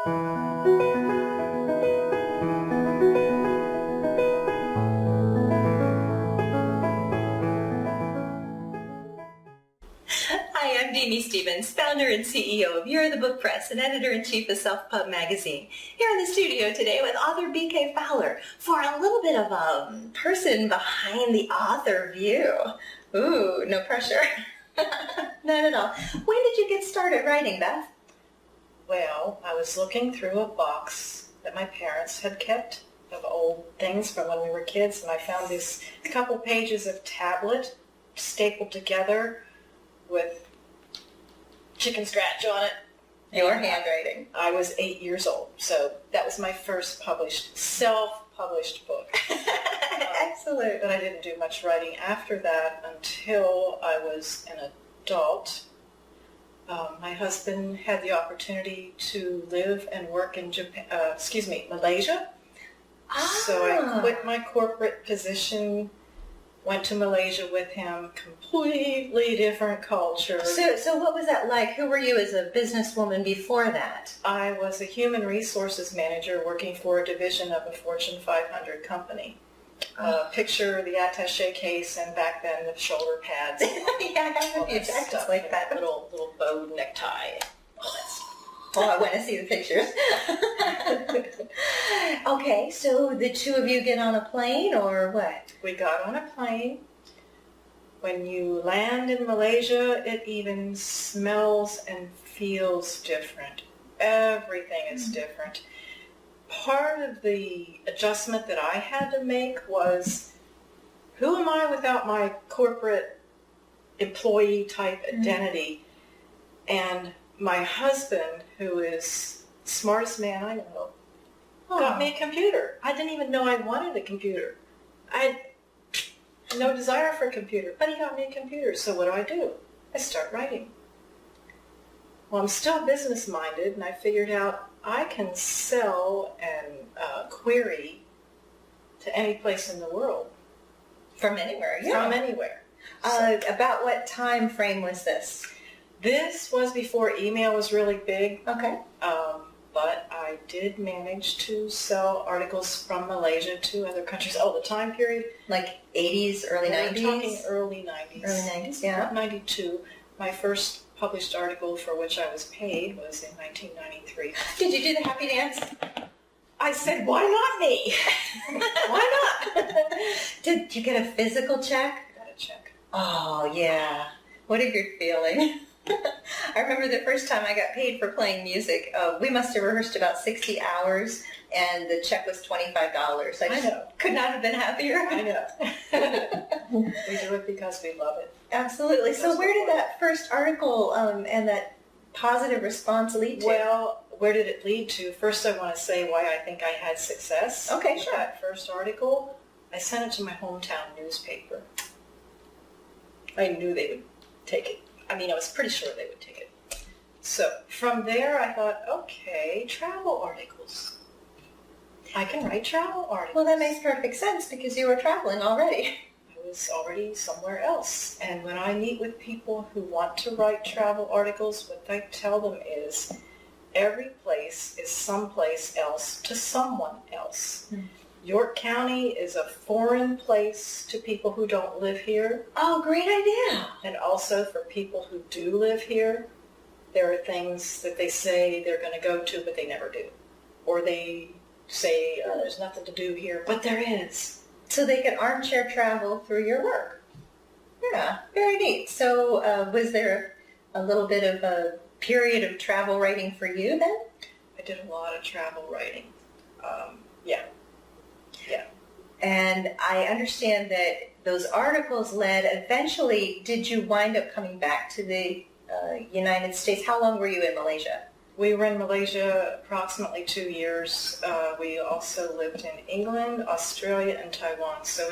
Hi, I'm Demi Stevens, founder and CEO of You're the Book Press and editor-in-chief of Self Pub Magazine. Here in the studio today with author B.K. Fowler for a little bit of a person behind the author view. Ooh, no pressure. Not at all. When did you get started writing, Beth? Well, I was looking through a box that my parents had kept of old things from when we were kids, and I found this couple pages of tablet stapled together with chicken scratch on it. Your handwriting. I was 8 years old, so that was my first self-published book. Excellent. But I didn't do much writing after that until I was an adult. My husband had the opportunity to live and work in Malaysia. So I quit my corporate position, went to Malaysia with him, completely different culture. So what was that like? Who were you as a businesswoman before that? I was a human resources manager working for a division of a Fortune 500 company. Picture the attaché case and back then the shoulder pads. Yeah, I have a few jackets like that. Little bow necktie. Oh, I want to see the pictures. Okay, so the two of you get on a plane or what? We got on a plane. When you land in Malaysia, it even smells and feels different. Everything is different. Part of the adjustment that I had to make was, who am I without my corporate employee type identity? And my husband, who is the smartest man I know, got me a computer. I didn't even know I wanted a computer. I had no desire for a computer, but he got me a computer. So what do? I start writing. Well, I'm still business-minded, and I figured out I can sell and query to any place in the world. From anywhere, yeah. From anywhere. About what time frame was this? This was before email was really big. Okay. But I did manage to sell articles from Malaysia to other countries. Oh, the time period? Like 80s, early 90s? We're talking early 90s. Early 90s, yeah. 92. My first published article for which I was paid was in 1993. Did you do the happy dance? I said, why not me? Why not? Did you get a physical check? I got a check. Oh, yeah. What a good feeling. I remember the first time I got paid for playing music. We must have rehearsed about 60 hours, and the check was $25. I know. Could not have been happier. I know. We do it because we love it. Absolutely. So where did that first article and that positive response lead to? Well, where did it lead to? First, I want to say why I think I had success. Okay, with sure. That first article, I sent it to my hometown newspaper. I knew they would take it. I mean, I was pretty sure they would take it. So from there, I thought, okay, travel articles. I can write travel articles. Well, that makes perfect sense because you were traveling already. I was already somewhere else. And when I meet with people who want to write travel articles, what I tell them is every place is someplace else to someone else. Mm. York County is a foreign place to people who don't live here. Oh, great idea. And also for people who do live here, there are things that they say they're going to go to, but they never do. Or they say, oh, there's nothing to do here, but there is. So they can armchair travel through your work. Yeah, very neat. So was there a little bit of a period of travel writing for you then? I did a lot of travel writing. Yeah. And I understand that those articles led, eventually, did you wind up coming back to the United States? How long were you in Malaysia? We were in Malaysia approximately 2 years. We also lived in England, Australia, and Taiwan. So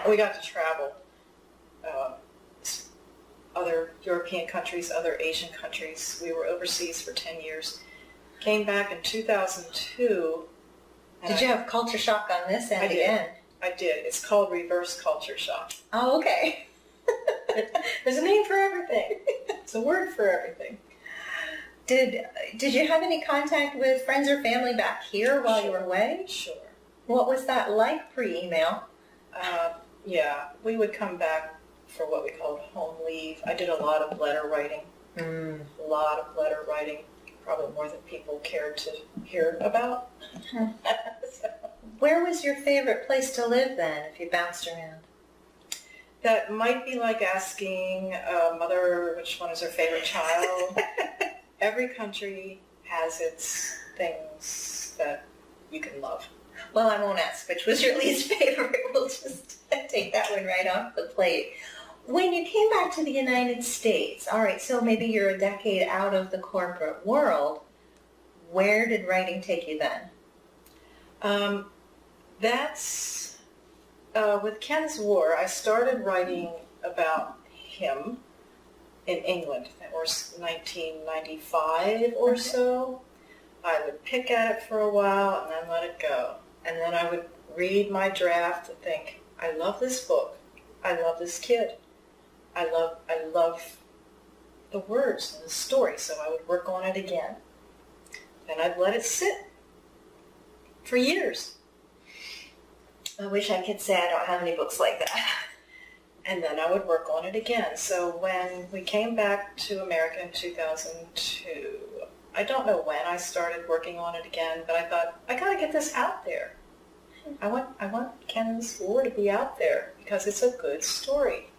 we got to travel other European countries, other Asian countries. We were overseas for 10 years. Came back in 2002. Did you have culture shock on this end again? I did. It's called reverse culture shock. Oh, okay. There's a name for everything. It's a word for everything. Did you have any contact with friends or family back here while you were away? Sure. What was that like pre-email? Yeah, we would come back for what we called home leave. I did a lot of letter writing. A lot of letter writing, probably more than people cared to hear about. Where was your favorite place to live then, if you bounced around? That might be like asking a mother which one is her favorite child. Every country has its things that you can love. Well, I won't ask which was your least favorite. We'll just take that one right off the plate. When you came back to the United States, all right, so maybe you're a decade out of the corporate world. Where did writing take you then? That's with Ken's War. I started writing about him in England. That was 1995 or so. I would pick at it for a while and then let it go. And then I would read my draft and think, I love this book. I love this kid. I love the words and the story. So I would work on it again. Then I'd let it sit for years. I wish I could say I don't have any books like that. And then I would work on it again. So when we came back to America in 2002, I don't know when I started working on it again, but I thought, I gotta get this out there. I want Ken's War to be out there because it's a good story.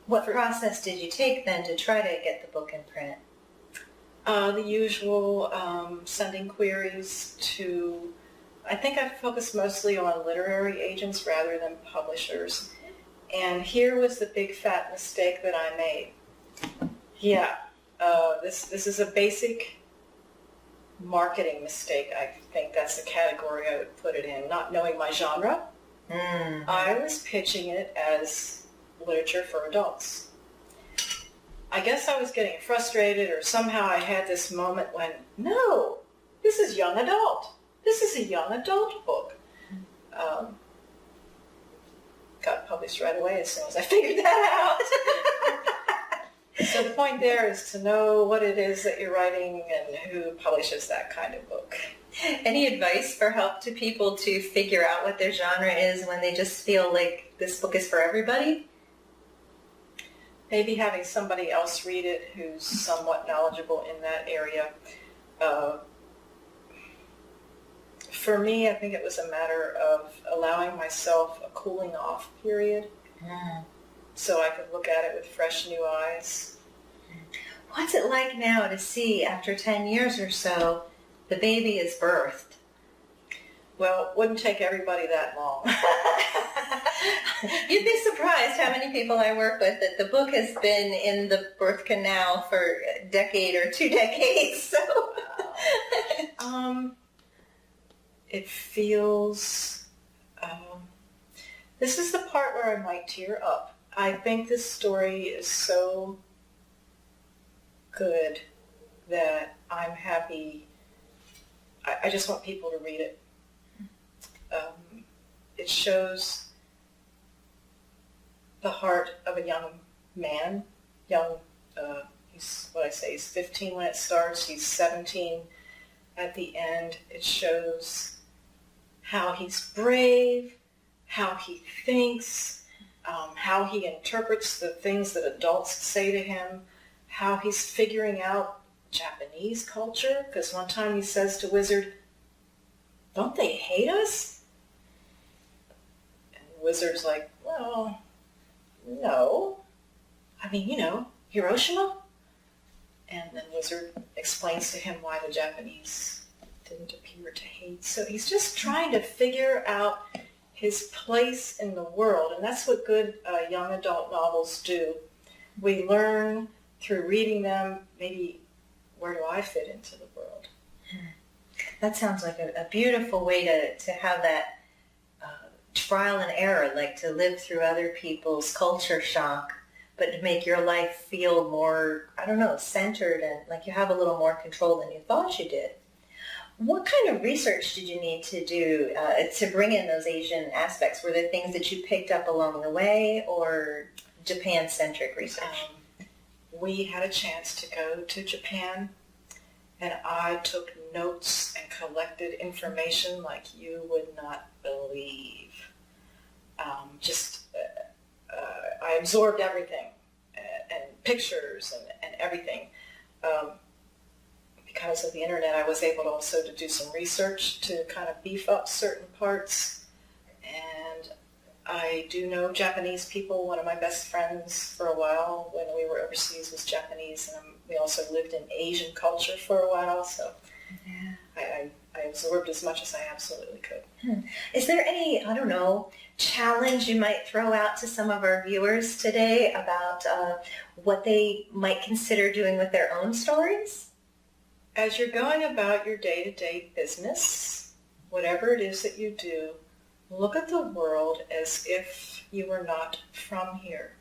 What process did you take then to try to get the book in print? The usual sending queries to, I think I focused mostly on literary agents rather than publishers. And here was the big fat mistake that I made. Yeah, this is a basic marketing mistake. I think that's the category I would put it in. Not knowing my genre, I was pitching it as literature for adults. I guess I was getting frustrated, or somehow I had this moment when, no, this is young adult. This is a young adult book. Got published right away as soon as I figured that out. So the point there is to know what it is that you're writing and who publishes that kind of book. Any advice for help to people to figure out what their genre is when they just feel like this book is for everybody? Maybe having somebody else read it who's somewhat knowledgeable in that area. For me, I think it was a matter of allowing myself a cooling off period so I could look at it with fresh new eyes. What's it like now to see, after 10 years or so, the baby is birthed? Well, it wouldn't take everybody that long. You'd be surprised how many people I work with that the book has been in the birth canal for a decade or 2 decades. So, it feels. This is the part where I might tear up. I think this story is so good that I'm happy. I just want people to read it. It shows the heart of a young man. He's 15 when it starts. He's 17 at the end. It shows how he's brave, how he thinks, how he interprets the things that adults say to him, how he's figuring out Japanese culture. Because one time he says to Wizard, "Don't they hate us?" And Wizard's like, "Well, no. I mean, Hiroshima." And then Wizard explains to him why the Japanese didn't appear to hate. So he's just trying to figure out his place in the world. And that's what good young adult novels do. We learn through reading them, maybe, where do I fit into the world? That sounds like a beautiful way to have that trial and error, like to live through other people's culture shock, but to make your life feel more, centered and like you have a little more control than you thought you did. What kind of research did you need to do to bring in those Asian aspects? Were there things that you picked up along the way or Japan-centric research? we had a chance to go to Japan, and I took notes and collected information like you would not believe. I absorbed everything, and pictures and everything. Because of the internet, I was able also to do some research to kind of beef up certain parts. And I do know Japanese people. One of my best friends for a while when we were overseas was Japanese, and we also lived in Asian culture for a while. So yeah. I absorbed as much as I absolutely could. Is there any, challenge you might throw out to some of our viewers today about what they might consider doing with their own stories? As you're going about your day-to-day business, whatever it is that you do, look at the world as if you were not from here.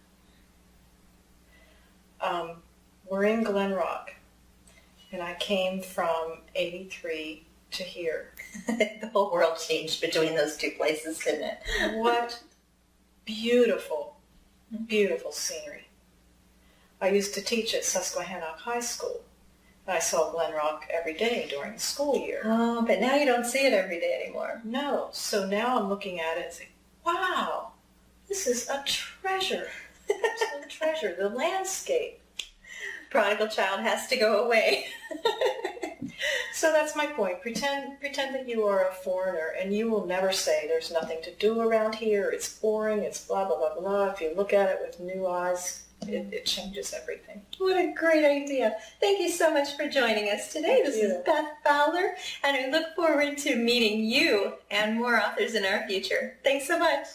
We're in Glen Rock, and I came from 83 to here. The whole world changed between those two places, didn't it? What beautiful, beautiful scenery. I used to teach at Susquehannock High School. I saw Glen Rock every day during the school year. Oh, but now you don't see it every day anymore. No. So now I'm looking at it and saying, wow, this is a treasure. It's a treasure. The landscape. Prodigal child has to go away. So that's my point. Pretend that you are a foreigner, and you will never say there's nothing to do around here. It's boring. It's blah, blah, blah, blah. If you look at it with new eyes, it changes everything. What a great idea. Thank you so much for joining us today. This is Beth Fowler, and we look forward to meeting you and more authors in our future. Thanks so much.